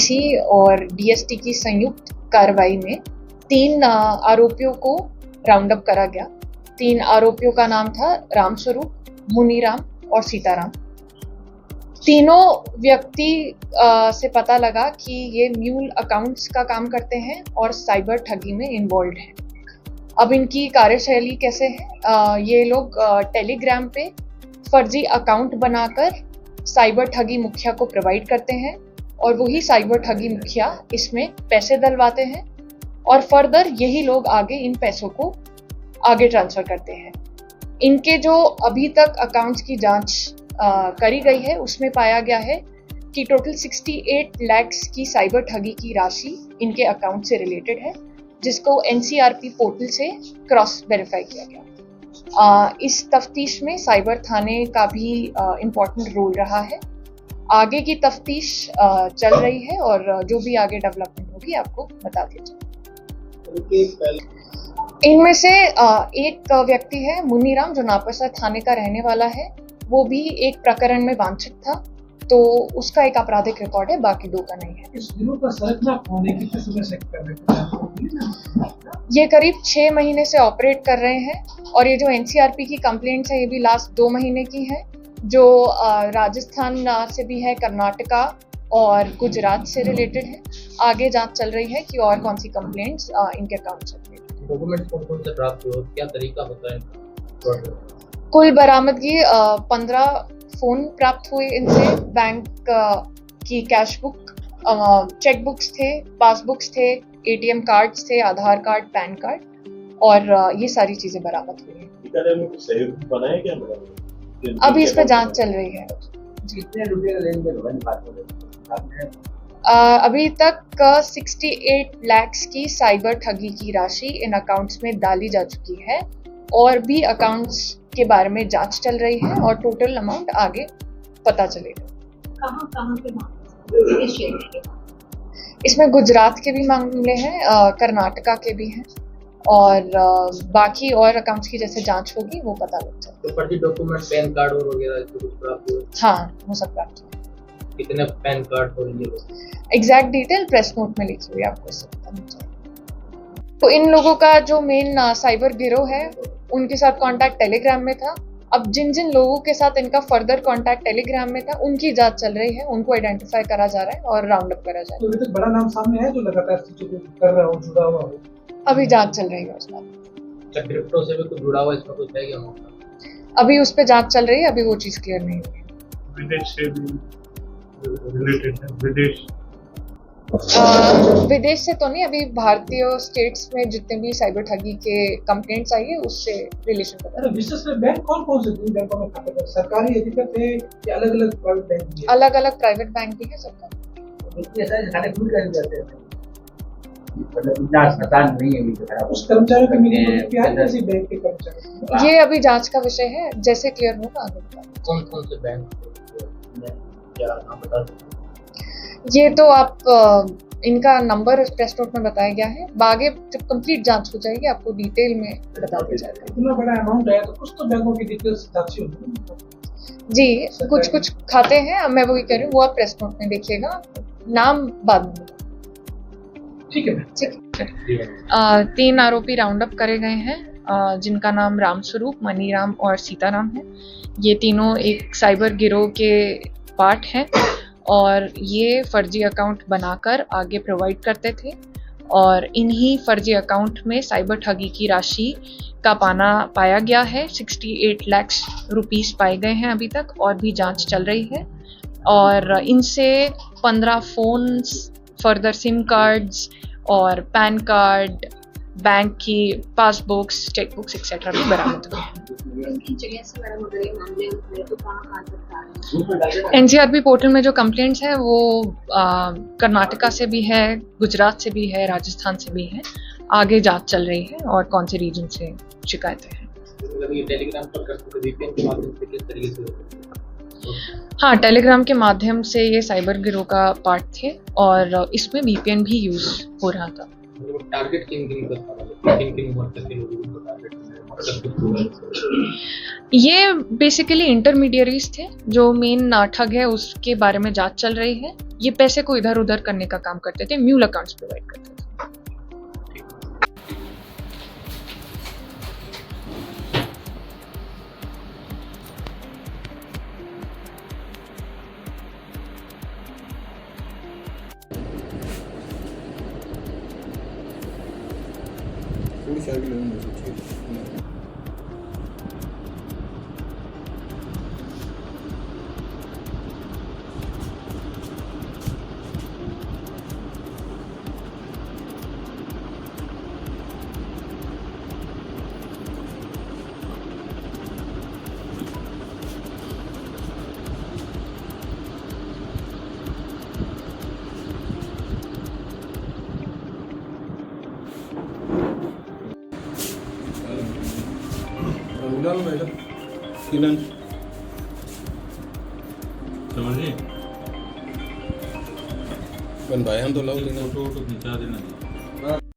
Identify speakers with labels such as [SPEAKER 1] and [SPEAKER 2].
[SPEAKER 1] ED और DST की संयुक्त कार्रवाई में 3 आरोपियों को राउंड अप करा गया। 3 आरोपियों का नाम था रामस्वरूप, मुनीराम और सीताराम। तीनों व्यक्ति से पता लगा कि ये म्यूल अकाउंट्स का काम करते हैं और साइबर ठगी में इन्वॉल्व हैं। अब इनकी कार्यशैली कैसे है? ये लोग टेलीग्राम पे फर्जी अकाउंट बनाकर साइबर ठगी मुखिया को प्रोवाइड करते हैं और वही साइबर ठगी मुखिया इसमें पैसे डलवाते हैं और फर्दर यही लोग आगे इन पैसों को आगे ट्रांसफर करते हैं। इनके जो अभी तक अकाउंट्स की जांच करी गई है उसमें पाया गया है कि टोटल 68 लाख की साइबर ठगी की राशि इनके अकाउंट से रिलेटेड है, जिसको एनसीआरपी पोर्टल से क्रॉस वेरीफाई किया गया। इस तफ्तीश में साइबर थाने का भी इम्पोर्टेंट रोल रहा है। आगे की तफ्तीश चल रही है और जो भी आगे डेवलपमेंट होगी आपको बता दिया जाएगा। इनमें से एक व्यक्ति है मुनीराम, जो नापसा थाने का रहने वाला है। वो भी एक प्रकरण में वांछित था, तो उसका एक आपराधिक रिकॉर्ड है, बाकी 2 का नहीं है।
[SPEAKER 2] इस गिरोह का संरचना होने कितने समय से कर रहे हैं?
[SPEAKER 1] ये करीब 6 महीने से ऑपरेट कर रहे हैं और ये जो एनसीआरपी की कंप्लेंट्स है ये भी लास्ट 2 महीने की है, जो राजस्थान से भी है, कर्नाटका और गुजरात से रिलेटेड है। आगे जांच चल रही है कि और कौन सी कंप्लेंट्स इनके अकाउंट से रिलेटेड।
[SPEAKER 3] डॉक्यूमेंट्स कौन से प्राप्त हुए, क्या तरीका होता है?
[SPEAKER 1] कुल बरामदगी 15 फोन प्राप्त हुए इनसे, बैंक की कैश बुक, चेक बुक्स थे, पासबुक्स थे, एटीएम कार्ड्स थे, आधार कार्ड, पैन कार्ड और ये सारी चीजें बरामद हुई हैं। अभी इस पर जांच चल रही है।
[SPEAKER 3] कितने रुपए का लेन देन हुआ?
[SPEAKER 1] अभी तक 68 लाख की साइबर ठगी की राशि इन अकाउंट्स में डाली जा चुकी है और भी अकाउंट्स के बारे में जांच चल रही है और टोटल अमाउंट आगे पता चलेगा।
[SPEAKER 4] कहाँ के मामले?
[SPEAKER 1] इसमें गुजरात के भी मामले हैं, कर्नाटका के भी हैं और बाकी और अकाउंट्स की जैसे जांच होगी वो पता लग जाएगा।
[SPEAKER 3] तो फर्जी डॉक्यूमेंट, पैन कार्ड और वगैरह कुछ प्राप्त हुए?
[SPEAKER 1] हाँ, वो सब प्राप्त हुए।
[SPEAKER 3] कितने पैन कार्ड और ये
[SPEAKER 1] एग्जैक्ट डिटेल प्रेस नोट में लिखी हुई है, आपको इससे पता लग जाएगा। तो इन लोगों का जो मेन साइबर गिरोह है उनके साथ कांटेक्ट टेलीग्राम में था। अब जिन जिन लोगों के साथ इनका फर्दर कांटेक्ट टेलीग्राम में था उनकी जांच चल रही है, उनको आइडेंटिफाई करा जा रहा है और राउंड अप करा जा रहा है।
[SPEAKER 2] तो अभी तक बड़ा नाम सामने है जो लगातार चीजों को कर रहा हो, जुड़ा हुआ हो?
[SPEAKER 1] अभी जांच चल रही है उसका।
[SPEAKER 3] क्रिप्टो से भी कुछ जुड़ा हुआ इसमें कुछ है क्या?
[SPEAKER 1] अभी उस पर जांच चल रही है, अभी वो चीज क्लियर नहीं हुई।
[SPEAKER 5] विदेश से भी रिलेटेड है?
[SPEAKER 1] विदेश से तो नहीं, अभी भारतीय स्टेट्स में जितने भी साइबर ठगी के कंप्लेंट्स आई है उससे रिलेशन पता है।
[SPEAKER 2] विशेष बैंक कौन से बैंकों में खाते हैं? सरकारी अधिकृत है या अलग-अलग प्राइवेट बैंक भी है?
[SPEAKER 1] अलग-अलग प्राइवेट बैंक भी है सरकार।
[SPEAKER 3] इतने सारे खाते खुल कर जाते हैं, मतलब जांच पता नहीं है अभी।
[SPEAKER 2] उस कर्मचारियों के मिलने क्या है किसी बैंक के कर्मचारी?
[SPEAKER 1] ये अभी जांच का विषय है, जैसे क्लियर होगा आगे बताएंगे।
[SPEAKER 3] कौन से बैंक क्या नाम बता सकते?
[SPEAKER 1] ये तो आप इनका नंबर प्रेस नोट में बताया गया है, आगे जब कंप्लीट जांच हो जाएगी आपको डिटेल में बता दिया जाएगा।
[SPEAKER 2] इतना बड़ा अमाउंट है तो कुछ तो बैंकों की डिटेल्स साथी होंगी
[SPEAKER 1] जी, कुछ खाते हैं, मैं वही कह रही हूँ, वो आप प्रेस नोट में देखिएगा, नाम बाद में।
[SPEAKER 2] ठीक है।
[SPEAKER 1] 3 आरोपी राउंड अप करे गए हैं जिनका नाम रामस्वरूप, मनीराम और सीताराम है। ये तीनों एक साइबर गिरोह के पार्ट हैं और ये फर्जी अकाउंट बनाकर आगे प्रोवाइड करते थे और इन्हीं फर्जी अकाउंट में साइबर ठगी की राशि का पाया गया है। 68 लाख रुपीस पाए गए हैं अभी तक और भी जांच चल रही है और इनसे 15 फोन्स, फर्दर सिम कार्ड्स और पैन कार्ड, बैंक की पासबुक्स, चेकबुक्स एक्सेट्रा भी बरामद हुए हैं। एनसीआरपी पोर्टल में जो कंप्लेंट्स है वो कर्नाटका से भी है, गुजरात से भी है, राजस्थान से भी है। आगे जांच चल रही है और कौन से रीजन से शिकायतें हैं। हाँ, टेलीग्राम के माध्यम से ये साइबर गिरोह का पार्ट थे और इसमें VPN भी यूज हो रहा था।
[SPEAKER 3] टारगेट किन-किन का था? किन-किन वर्कर के लोगों को टारगेट
[SPEAKER 1] ये बेसिकली इंटरमीडियरीज थे जो मेन ठग है उसके बारे में जांच चल रही है। ये पैसे को इधर उधर करने का काम करते थे, म्यूल अकाउंट्स प्रोवाइड करते थे।
[SPEAKER 6] थोड़ी सी आगे लेना मुझे। उड़ाल मैडम किरण
[SPEAKER 5] समझिए
[SPEAKER 6] बनवाए हम तो लाओ लेना
[SPEAKER 5] फोटो खिंचा देना।